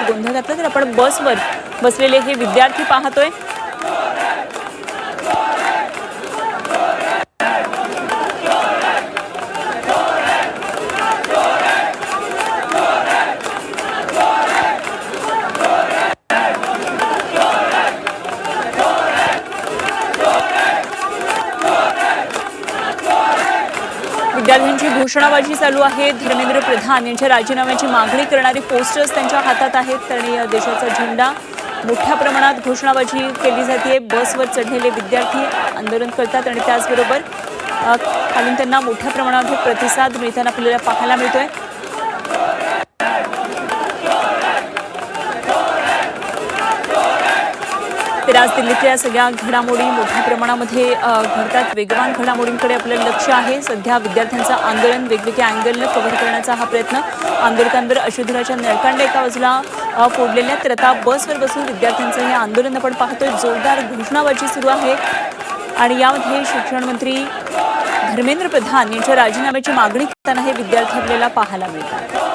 गोंधळ घातला तर आपण बसवर बसलेले हे विद्यार्थी पाहतोय। विद्यार्थ्यांची घोषणाबाजी चालू आहे। धर्मेंद्र प्रधान यांच्या राजीनाम्याची मागणी करणारी पोस्टर्स त्यांच्या हातात आहेत आणि देशाचा झेंडा मोठ्या प्रमाणात घोषणाबाजी केली जाते। बसवर चढलेले विद्यार्थी आंदोलन करतात आणि त्याचबरोबर खालून त्यांना मोठ्या प्रमाणात प्रतिसाद मिळताना आपल्याला पाहायला मिळतोय। तर आज दिल्लीतल्या सगळ्या घडामोडी मोठ्या प्रमाणामध्ये घडतात। वेगवान घडामोडींकडे आपलं लक्ष आहे। सध्या विद्यार्थ्यांचं आंदोलन वेगवेगळ्या अँगलने कव्हर करण्याचा हा प्रयत्न। आंदोलकांवर अश्रुधुराच्या नळकांड्या एका बाजूला फोडलेल्या, तर आता बसवर बसून विद्यार्थ्यांचं हे आंदोलन आपण पाहतोय। जोरदार घोषणाबाजी सुरू आहे आणि यामध्ये शिक्षण मंत्री धर्मेंद्र प्रधान यांच्या राजीनाम्याची मागणी करताना हे विद्यार्थी आपल्याला पाहायला मिळतात।